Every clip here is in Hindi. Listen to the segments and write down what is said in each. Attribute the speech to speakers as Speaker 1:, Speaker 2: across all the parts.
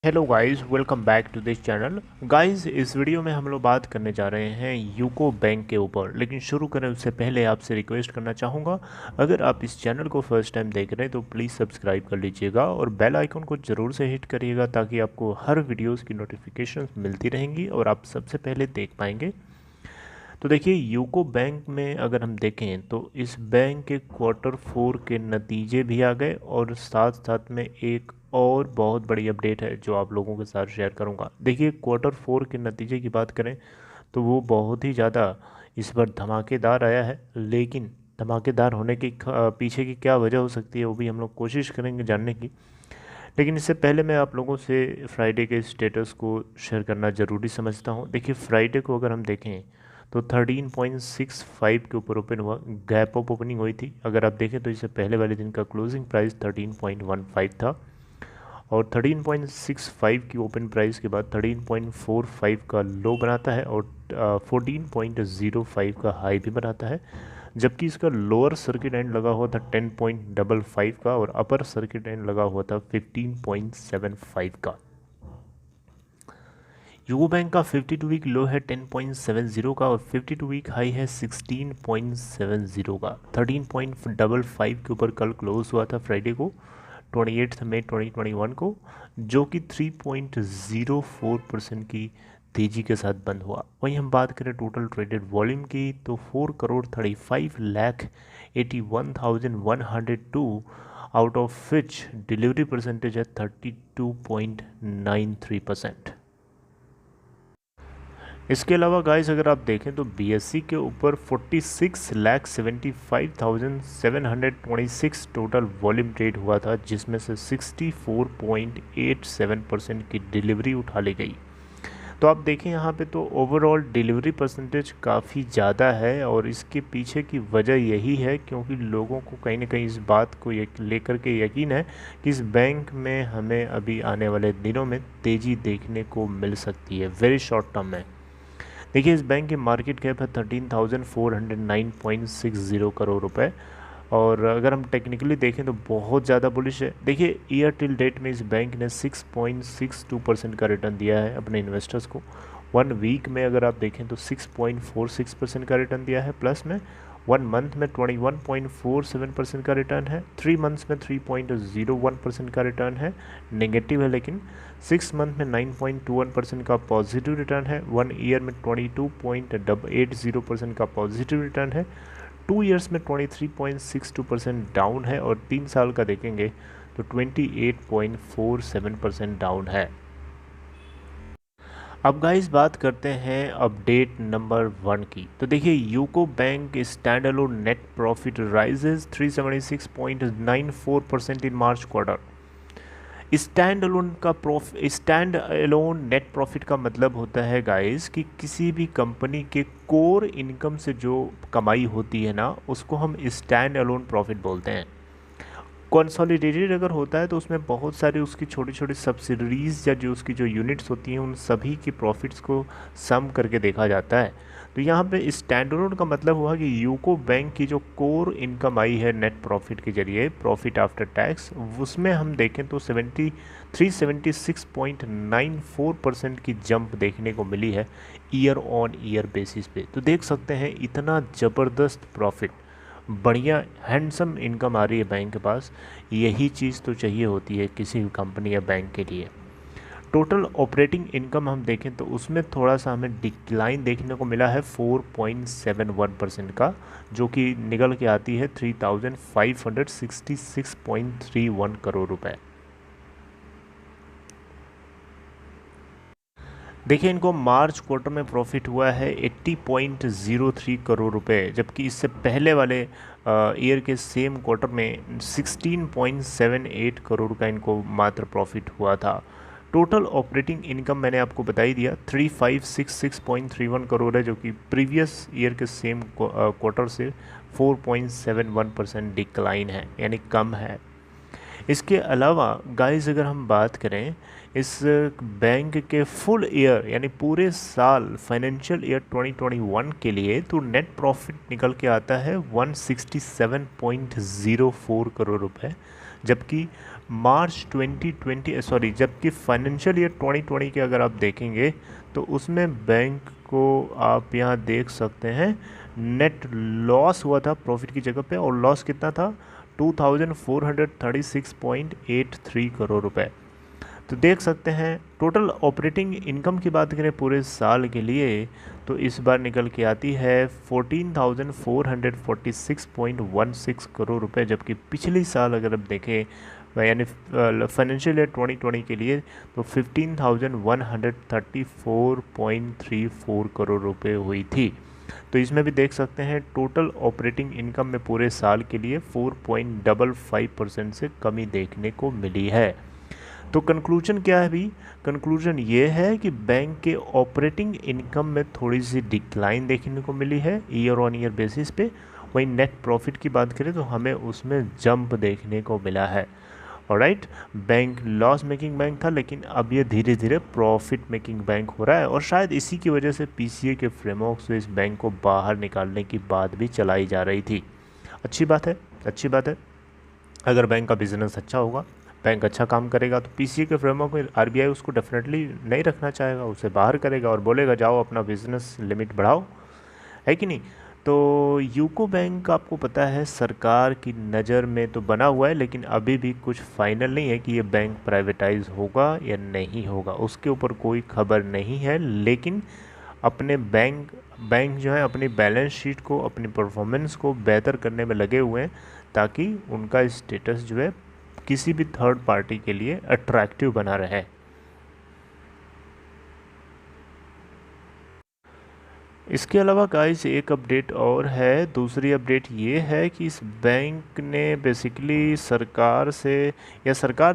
Speaker 1: Hello guys, welcome back to this channel. Guys, इस वीडियो में हम लोग बात करने जा रहे हैं यूको बैंक के ऊपर। लेकिन शुरू करें उससे पहले आपसे रिक्वेस्ट करना चाहूँगा, अगर आप इस चैनल को फर्स्ट टाइम देख रहे हैं तो प्लीज़ सब्सक्राइब कर लीजिएगा और बेल आइकन को ज़रूर से हिट करिएगा ताकि आपको हर वीडियोस की नोटिफिकेशंस मिलती रहेंगी और आप सबसे पहले देख पाएंगे। तो देखिए, यूको बैंक में अगर हम देखें तो इस बैंक के क्वार्टर 4 के नतीजे भी आ गए और साथ साथ में एक और बहुत बड़ी अपडेट है जो आप लोगों के साथ शेयर करूंगा। देखिए, क्वार्टर 4 के नतीजे की बात करें तो वो बहुत ही ज़्यादा इस बार धमाकेदार आया है। लेकिन धमाकेदार होने की पीछे की क्या वजह हो सकती है वो भी हम लोग कोशिश करेंगे जानने की। लेकिन इससे पहले मैं आप लोगों से फ्राइडे के स्टेटस को शेयर करना ज़रूरी समझता हूँ। देखिए, फ्राइडे को अगर हम देखें तो 13.65 के ऊपर ओपन हुआ, गैप अप ओपनिंग हुई थी। अगर आप देखें तो इससे पहले वाले दिन का क्लोजिंग प्राइस 13.15 था और 13.65 की ओपन प्राइस के बाद 13.45 का लो बनाता है और 14.05 का हाई भी बनाता है। जबकि इसका लोअर सर्किट एंड लगा हुआ था 10.55 का और अपर सर्किट एंड लगा हुआ था 15.75 का। यूको बैंक का 52 वीक लो है 10.70 का और 52 वीक हाई है 16.70 का। 13.55 के ऊपर कल क्लोज हुआ था फ्राइडे को 28 मई 2021 को, जो कि 3.04% की तेजी के साथ बंद हुआ। वहीं हम बात करें टोटल ट्रेडेड वॉल्यूम की तो 4,35,81,102 out of which delivery percentage है 32.93%। इसके अलावा गाइस अगर आप देखें तो बीएससी के ऊपर 46,75,726 टोटल वॉल्यूम ट्रेड हुआ था, जिसमें से 64.87% की डिलीवरी उठा ली गई। तो आप देखें यहाँ पे तो ओवरऑल डिलीवरी परसेंटेज काफ़ी ज़्यादा है और इसके पीछे की वजह यही है क्योंकि लोगों को कहीं ना कहीं इस बात को लेकर के यकीन है कि इस बैंक में हमें अभी आने वाले दिनों में तेज़ी देखने को मिल सकती है वेरी शॉर्ट टर्म में। देखिए, इस बैंक की मार्केट कैप है 13,409.60 करोड़ रुपए और अगर हम टेक्निकली देखें तो बहुत ज़्यादा बुलिश है। देखिए, ईयर टिल डेट में इस बैंक ने 6.62% का रिटर्न दिया है अपने इन्वेस्टर्स को। 1 वीक में अगर आप देखें तो 6.46% का रिटर्न दिया है, प्लस में 1 मंथ में 21.47% का रिटर्न है, 3 मंथ्स में 3.01% का रिटर्न है नेगेटिव है, लेकिन 6 मंथ में 9.21% का पॉजिटिव रिटर्न है, 1 ईयर में 22.80% का पॉजिटिव रिटर्न है, 2 ईयर्स में 23.62% डाउन है और 3 साल का देखेंगे तो 28.47% डाउन है। अब गाइस बात करते हैं अपडेट नंबर 1 की। तो देखिए, UCO bank standalone net profit rises 376.94% in March quarter. Standalone net profit का मतलब होता है गाइस कि किसी भी कंपनी के कोर इनकम से जो कमाई होती है ना, उसको हम स्टैंड अलोन प्रॉफिट बोलते हैं। कंसोलिडेटेड अगर होता है तो उसमें बहुत सारी उसकी छोटी छोटी सब्सिडरीज या जो उसकी जो यूनिट्स होती हैं उन सभी की प्रॉफिट्स को सम करके देखा जाता है। तो यहाँ पे स्टैंडअलोन का मतलब हुआ कि यूको बैंक की जो कोर इनकम आई है नेट प्रॉफिट के जरिए, प्रॉफिट आफ्टर टैक्स, उसमें हम देखें तो 376.94% की जंप देखने को मिली है ईयर ऑन ईयर बेसिस पे। तो देख सकते हैं इतना ज़बरदस्त प्रॉफिट, बढ़िया हैंडसम इनकम आ रही है बैंक के पास। यही चीज़ तो चाहिए होती है किसी भी कंपनी या बैंक के लिए। टोटल ऑपरेटिंग इनकम हम देखें तो उसमें थोड़ा सा हमें डिक्लाइन देखने को मिला है 4.71% का, जो कि निकल के आती है 3,566.31 करोड़ रुपए। देखिए, इनको मार्च क्वार्टर में प्रॉफिट हुआ है 80.03 करोड़ रुपए, जबकि इससे पहले वाले ईयर के सेम क्वार्टर में 16.78 करोड़ का इनको मात्र प्रॉफिट हुआ था। टोटल ऑपरेटिंग इनकम मैंने आपको बता ही दिया 3566.31 करोड़ है, जो कि प्रीवियस ईयर के सेम क्वार्टर से 4.71% डिक्लाइन है, यानी कम है। इसके अलावा गाइस अगर हम बात करें इस बैंक के फुल ईयर यानी पूरे साल फाइनेंशियल ईयर 2021 के लिए, तो नेट प्रॉफिट निकल के आता है 167.04 करोड़ रुपए, जबकि मार्च 2020 सॉरी जबकि फाइनेंशियल ईयर 2020 के अगर आप देखेंगे तो उसमें बैंक को आप यहाँ देख सकते हैं नेट लॉस हुआ था प्रॉफिट की जगह पे, और लॉस कितना था 2436.83 करोड़ रुपए। तो देख सकते हैं टोटल ऑपरेटिंग इनकम की बात करें पूरे साल के लिए तो इस बार निकल के आती है 14,446.16 करोड़ रुपए, जबकि पिछली साल अगर आप देखें यानी फाइनेंशियल ईयर 2020 के लिए तो 15,134.34 करोड़ रुपए हुई थी। तो इसमें भी देख सकते हैं टोटल ऑपरेटिंग इनकम में पूरे साल के लिए 4.55% से कमी देखने को मिली है। तो कंक्लूजन क्या है अभी? कंक्लूजन ये है कि बैंक के ऑपरेटिंग इनकम में थोड़ी सी डिक्लाइन देखने को मिली है ईयर ऑन ईयर बेसिस पे। वहीं नेट प्रॉफिट की बात करें तो हमें उसमें जंप देखने को मिला है। Alright, bank loss making bank था लेकिन अब ये धीरे धीरे प्रॉफिट मेकिंग बैंक हो रहा है, और शायद इसी की वजह से पीसीए के फ्रेमवर्क से इस बैंक को बाहर निकालने की बात भी चलाई जा रही थी। अच्छी बात है, अच्छी बात है। अगर बैंक का बिजनेस अच्छा होगा, बैंक अच्छा काम करेगा तो पीसीए के फ्रेमवर्क में आरबीआई उसको डेफिनेटली नहीं रखना चाहेगा, उसे बाहर करेगा और बोलेगा जाओ अपना बिजनेस लिमिट बढ़ाओ, है कि नहीं। तो यूको बैंक आपको पता है सरकार की नज़र में तो बना हुआ है, लेकिन अभी भी कुछ फाइनल नहीं है कि ये बैंक प्राइवेटाइज होगा या नहीं होगा, उसके ऊपर कोई खबर नहीं है। लेकिन अपने बैंक जो है अपनी बैलेंस शीट को, अपनी परफॉर्मेंस को बेहतर करने में लगे हुए हैं ताकि उनका स्टेटस जो है किसी भी थर्ड पार्टी के लिए अट्रैक्टिव बना रहे। इसके अलावा गाइस एक अपडेट और है। दूसरी अपडेट ये है कि इस बैंक ने बेसिकली सरकार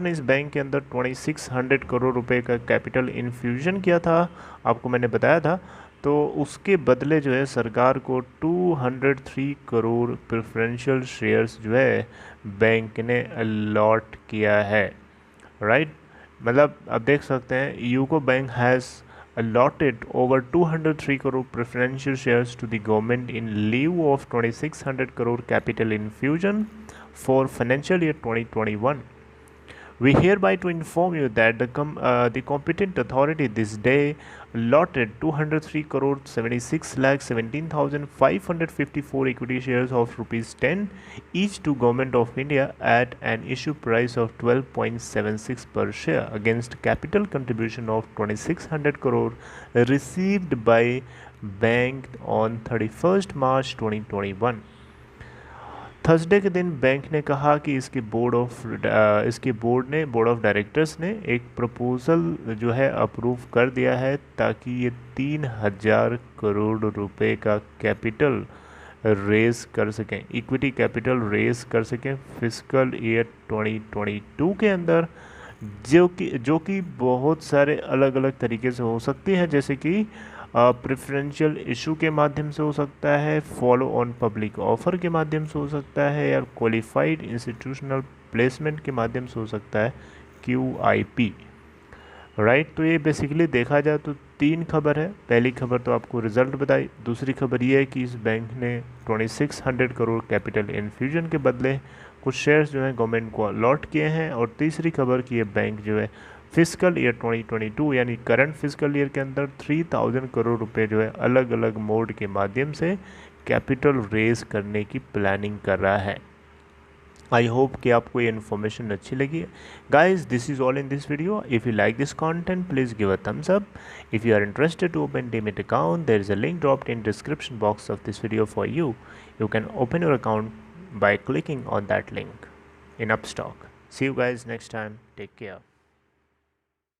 Speaker 1: ने इस बैंक के अंदर 2600 करोड़ रुपए का कैपिटल इन्फ्यूजन किया था, आपको मैंने बताया था। तो उसके बदले जो है सरकार को 203 करोड़ प्रेफरेंशियल शेयर्स जो है बैंक ने अलॉट किया है। राइट, मतलब आप देख सकते हैं UCO bank has allotted over 203 crore preferential shares to the government in lieu of 2600 crore capital infusion for financial year 2021. We hereby to inform you that the competent authority this day allotted 203 crore 76 lakh 17,554 equity shares of rupees 10 each to Government of India at an issue price of 12.76 per share against capital contribution of 2600 crore received by bank on 31st March 2021. Thursday के दिन बैंक ने कहा कि इसके बोर्ड ऑफ डायरेक्टर्स ने एक प्रपोज़ल जो है अप्रूव कर दिया है ताकि ये 3000 करोड़ रुपए का कैपिटल रेज कर सकें, इक्विटी कैपिटल रेज कर सकें फिस्कल ईयर 2022 के अंदर, जो कि बहुत सारे अलग अलग तरीके से हो सकती है, जैसे कि प्रेफरेंशियल इशू के माध्यम से हो सकता है, फॉलो ऑन पब्लिक ऑफर के माध्यम से हो सकता है, या क्वालिफाइड इंस्टीट्यूशनल प्लेसमेंट के माध्यम से हो सकता है, QIP। राइट, तो ये बेसिकली देखा जाए तो 3 खबर है। पहली खबर तो आपको रिजल्ट बताई, दूसरी खबर ये है कि इस बैंक ने 2600 करोड़ कैपिटल इन्फ्यूजन के बदले कुछ शेयर्स जो हैं गवर्नमेंट को अलॉट किए हैं, और तीसरी खबर कि ये बैंक जो है फिस्कल ईयर 2022 यानी करंट फिस्कल ईयर के अंदर 3000 करोड़ रुपए जो है अलग अलग मोड के माध्यम से कैपिटल रेज करने की प्लानिंग कर रहा है। आई होप कि आपको ये इन्फॉर्मेशन अच्छी लगी। Guys, this is all in this video. If you like this content please give a thumbs up. If you are interested to open demat account there is a link dropped in description box of this video for you. You can open your account by clicking on that link in Upstock. See you guys next time. Take care.